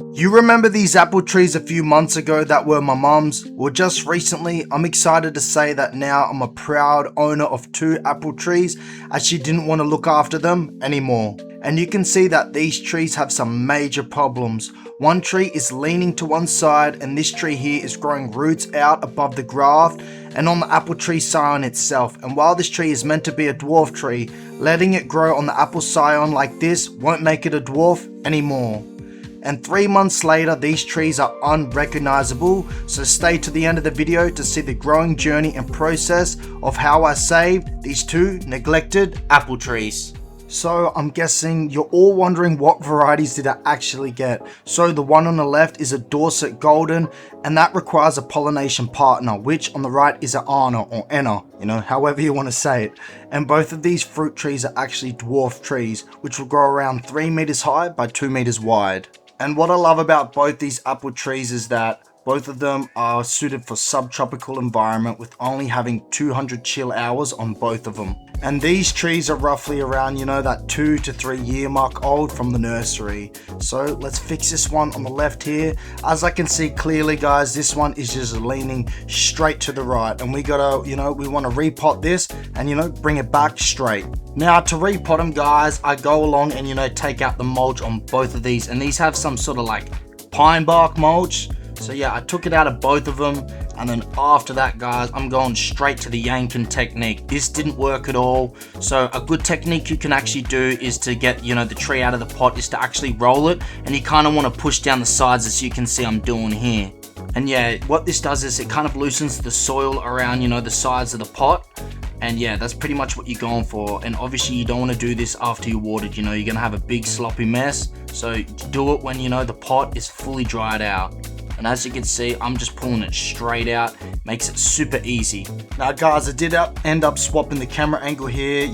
You remember these apple trees a few months ago that were my mum's? Well, just recently, I'm excited to say that now I'm a proud owner of 2 apple trees as she didn't want to look after them anymore. And you can see that these trees have some major problems. One tree is leaning to one side and this tree here is growing roots out above the graft and on the apple tree scion itself. And while this tree is meant to be a dwarf tree, letting it grow on the apple scion like this won't make it a dwarf anymore. And 3 months later, these trees are unrecognizable, so stay to the end of the video to see the growing journey and process of how I saved these 2 neglected apple trees. So I'm guessing you're all wondering what varieties did I actually get. So the one on the left is a Dorset Golden, and that requires a pollination partner, which on the right is an Anna or Enna, however you want to say it. And both of these fruit trees are actually dwarf trees, which will grow around 3 meters high by 2 meters wide. And what I love about both these apple trees is that both of them are suited for subtropical environment with only having 200 chill hours on both of them. And these trees are roughly around, that 2 to 3 year mark old from the nursery. So let's fix this one on the left here. As I can see clearly, guys, this one is just leaning straight to the right. And we gotta, we wanna repot this and, bring it back straight. Now to repot them, guys, I go along and, take out the mulch on both of these. And these have some sort of like pine bark mulch. So yeah, I took it out of both of them, and then after that, guys, I'm going straight to the yanking technique. This didn't work at all. So a good technique you can actually do is to get, the tree out of the pot is to actually roll it, and you kind of want to push down the sides, as you can see I'm doing here. And yeah, what this does is it kind of loosens the soil around, the sides of the pot. And yeah, that's pretty much what you're going for. And obviously you don't want to do this after you watered, you're going to have a big sloppy mess. So do it when, the pot is fully dried out. And as you can see, I'm just pulling it straight out. Makes it super easy. Now guys, I did end up swapping the camera angle here,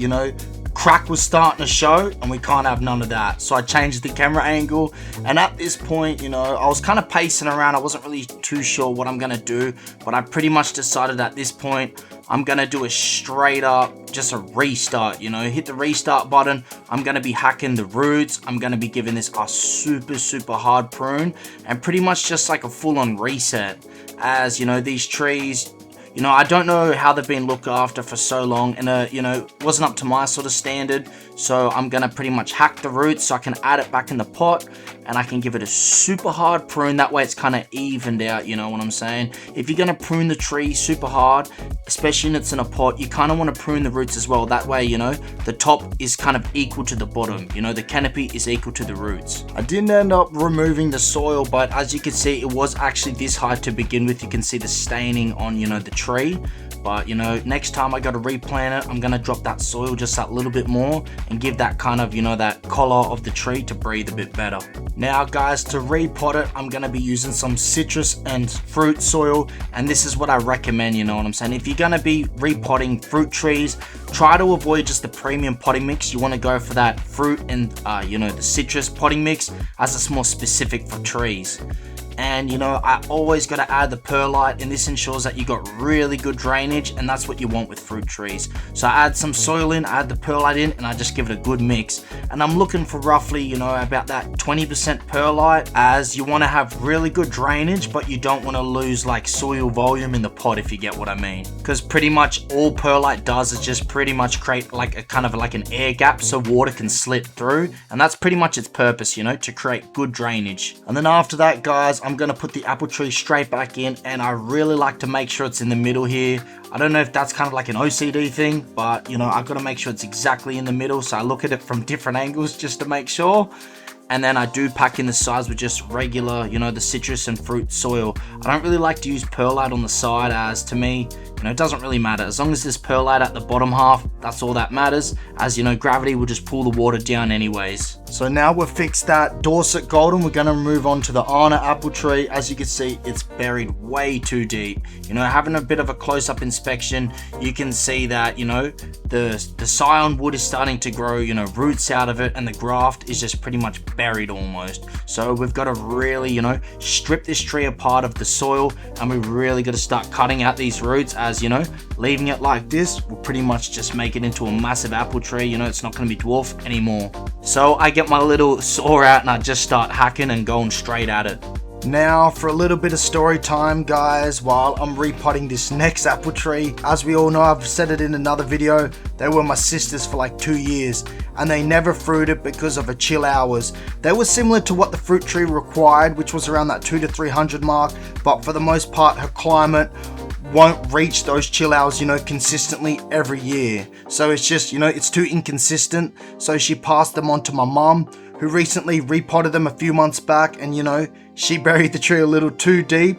crack was starting to show and we can't have none of that. So I changed the camera angle, and at this point, I was kind of pacing around. I wasn't really too sure what I'm gonna do, but I pretty much decided at this point, I'm gonna do a straight up, just a restart, hit the restart button. I'm gonna be hacking the roots. I'm gonna be giving this a super hard prune, and pretty much just like a full on reset. As these trees, I don't know how they've been looked after for so long, and it wasn't up to my sort of standard. So I'm gonna pretty much hack the roots so I can add it back in the pot, and I can give it a super hard prune. That way it's kind of evened out, you know what I'm saying? If you're gonna prune the tree super hard, especially when it's in a pot, you kind of want to prune the roots as well. That way, the top is kind of equal to the bottom, the canopy is equal to the roots. I didn't end up removing the soil, but as you can see, it was actually this high to begin with. You can see the staining on, the tree. But next time I got to replant it, I'm gonna drop that soil just that little bit more and give that kind of, that collar of the tree to breathe a bit better. Now guys, to repot it, I'm gonna be using some citrus and fruit soil, and this is what I recommend, you know what I'm saying? If you're gonna be repotting fruit trees, try to avoid just the premium potting mix. You want to go for that fruit and the citrus potting mix, as it's more specific for trees. And I always got to add the perlite, and this ensures that you got really good drainage, and that's what you want with fruit trees. So I add some soil in, I add the perlite in, and I just give it a good mix. And I'm looking for roughly, about that 20% perlite, as you want to have really good drainage, but you don't want to lose like soil volume in the pot, if you get what I mean. Because pretty much all perlite does is just pretty much create like a kind of like an air gap so water can slip through, and that's pretty much its purpose, to create good drainage. And then after that, guys, I'm gonna put the apple tree straight back in, and I really like to make sure it's in the middle here. I don't know if that's kind of like an OCD thing, but I've got to make sure it's exactly in the middle, so I look at it from different angles just to make sure. And then I do pack in the sides with just regular, the citrus and fruit soil. I don't really like to use perlite on the side, as to me, it doesn't really matter. As long as there's perlite at the bottom half, that's all that matters, as gravity will just pull the water down anyways. So now we've fixed that Dorset Golden, we're gonna move on to the Anna apple tree. As you can see, it's buried way too deep. Having a bit of a close-up inspection, you can see that, the scion wood is starting to grow, roots out of it, and the graft is just pretty much buried almost. So we've got to really, you know, strip this tree apart of the soil, and we've really got to start cutting out these roots, as, you know, leaving it like this will pretty much just make it into a massive apple tree. You know, it's not going to be dwarf anymore. So I get my little saw out and I just start hacking and going straight at it. Now for a little bit of story time, guys, while I'm repotting this next apple tree. As we all know, I've said it in another video, they were my sisters for like 2 years and they never fruited because of the chill hours. They were similar to what the fruit tree required, which was around that 200 to 300 mark, but for the most part her climate won't reach those chill hours, you know, consistently every year. So it's just, you know, it's too inconsistent. So she passed them on to my mom, who recently repotted them a few months back, and you know, she buried the tree a little too deep,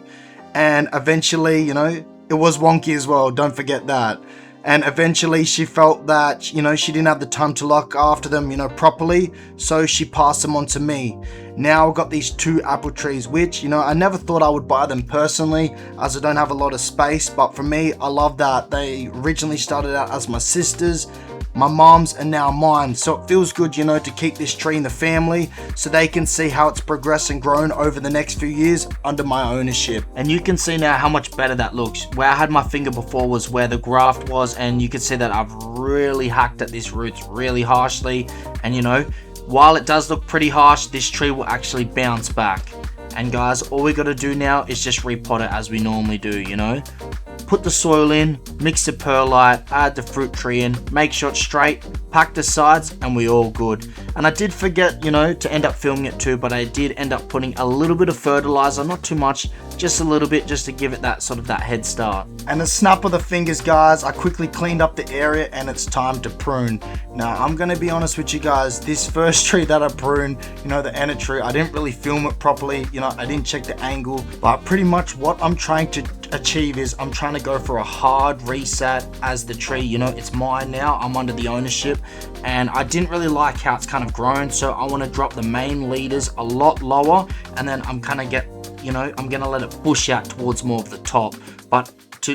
and eventually, you know, it was wonky as well, don't forget that. And eventually she felt that, you know, she didn't have the time to look after them, you know, properly, so she passed them on to me. Now I've got these 2 apple trees, which, you know, I never thought I would buy them personally, as I don't have a lot of space, but for me, I love that they originally started out as my sisters, my mom's, and now mine. So it feels good, you know, to keep this tree in the family so they can see how it's progressed and grown over the next few years under my ownership. And you can see now how much better that looks. Where I had my finger before was where the graft was, and you can see that I've really hacked at these roots really harshly. And you know, while it does look pretty harsh, this tree will actually bounce back. And guys, all we got to do now is just repot it as we normally do, you know. Put the soil in, mix the perlite, add the fruit tree in, make sure it's straight, pack the sides, and we all good. And I did forget, you know, to end up filming it too, but I did end up putting a little bit of fertilizer, not too much, just a little bit, just to give it that sort of that head start. And a snap of the fingers, guys, I quickly cleaned up the area and it's time to prune. Now I'm gonna be honest with you guys, this first tree that I pruned, you know, the Enna tree, I didn't really film it properly, you know, I didn't check the angle, but pretty much what I'm trying to achieve is I'm trying to go for a hard reset as the tree, you know, it's mine now, I'm under the ownership, and I didn't really like how it's kind of grown, so I want to drop the main leaders a lot lower, and then I'm kind of I'm gonna let it push out towards more of the top. But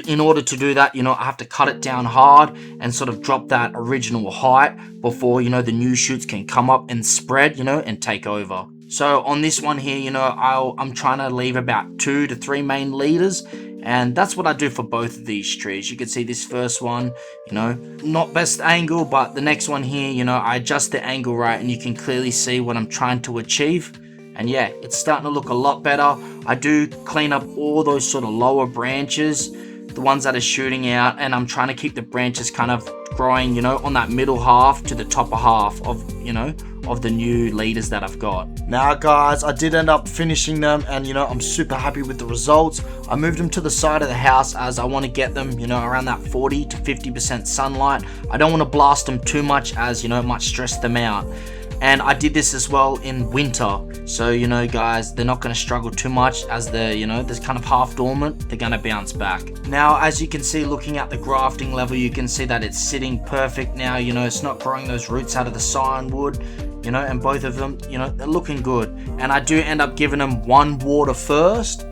in order to do that, you know, I have to cut it down hard and sort of drop that original height before, you know, the new shoots can come up and spread, you know, and take over. So on this one here, you know, I'm trying to leave about 2 to 3 main leaders, and that's what I do for both of these trees. You can see this first one, you know, not best angle, but the next one here, you know, I adjust the angle right and you can clearly see what I'm trying to achieve. And yeah, it's starting to look a lot better. I do clean up all those sort of lower branches, the ones that are shooting out, and I'm trying to keep the branches kind of growing, you know, on that middle half to the top half of, you know, of the new leaders that I've got. Now guys, I did end up finishing them, and you know, I'm super happy with the results. I moved them to the side of the house as I want to get them, you know, around that 40 to 50% sunlight. I don't want to blast them too much, as you know, it might stress them out. And I did this as well in winter, so you know guys, they're not going to struggle too much as they're, you know, they're kind of half dormant, they're going to bounce back. Now as you can see, looking at the grafting level, you can see that it's sitting perfect now, you know, it's not growing those roots out of the ironwood, you know, and both of them, you know, they're looking good. And I do end up giving them 1 water first,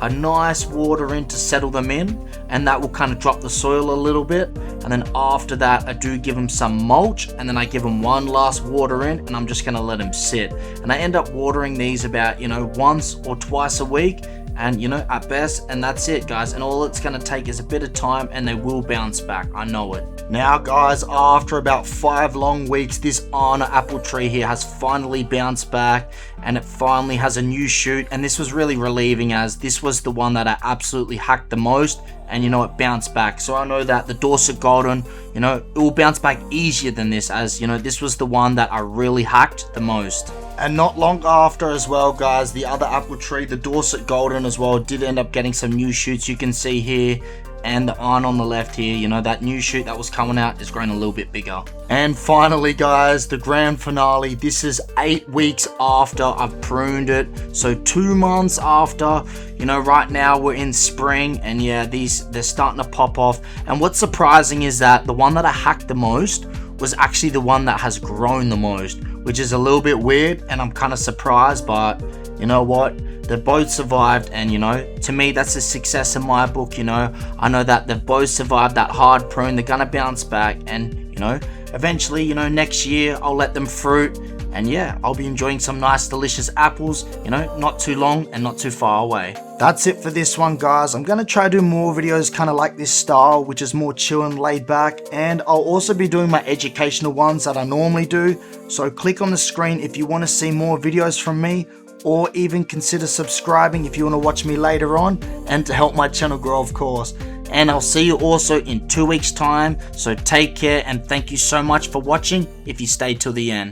a nice water in to settle them in, and that will kind of drop the soil a little bit. And then after that, I do give them some mulch, and then I give them 1 last water in, and I'm just going to let them sit. And I end up watering these about, you know, once or twice a week, and you know, at best, and that's it guys. And all it's going to take is a bit of time, and they will bounce back, I know it. Now guys, after about 5 long weeks, this Anna apple tree here has finally bounced back, and it finally has a new shoot. And this was really relieving, as this was the one that I absolutely hacked the most, and you know, it bounced back. So I know that the Dorset Golden, you know, it will bounce back easier than this, as you know, this was the one that I really hacked the most. And not long after as well guys, the other apple tree, the Dorset Golden as well, did end up getting some new shoots. You can see here, and the iron on the left here, you know, that new shoot that was coming out is growing a little bit bigger. And finally guys, the grand finale. This is 8 weeks after I've pruned it, so 2 months after. You know, right now we're in spring, and yeah, they're starting to pop off. And what's surprising is that the one that I hacked the most was actually the one that has grown the most, which is a little bit weird, and I'm kind of surprised, but you know what, they both survived. And you know, to me, that's a success in my book. You know, I know that they've both survived that hard prune, they're gonna bounce back, and you know, eventually, you know, next year I'll let them fruit, And yeah, I'll be enjoying some nice delicious apples, you know, not too long and not too far away. That's it for this one, guys. I'm going to try to do more videos kind of like this style, which is more chill and laid back, and I'll also be doing my educational ones that I normally do. So click on the screen if you want to see more videos from me, or even consider subscribing if you want to watch me later on, and to help my channel grow, of course. And I'll see you also in 2 weeks time, so take care and thank you so much for watching if you stayed till the end.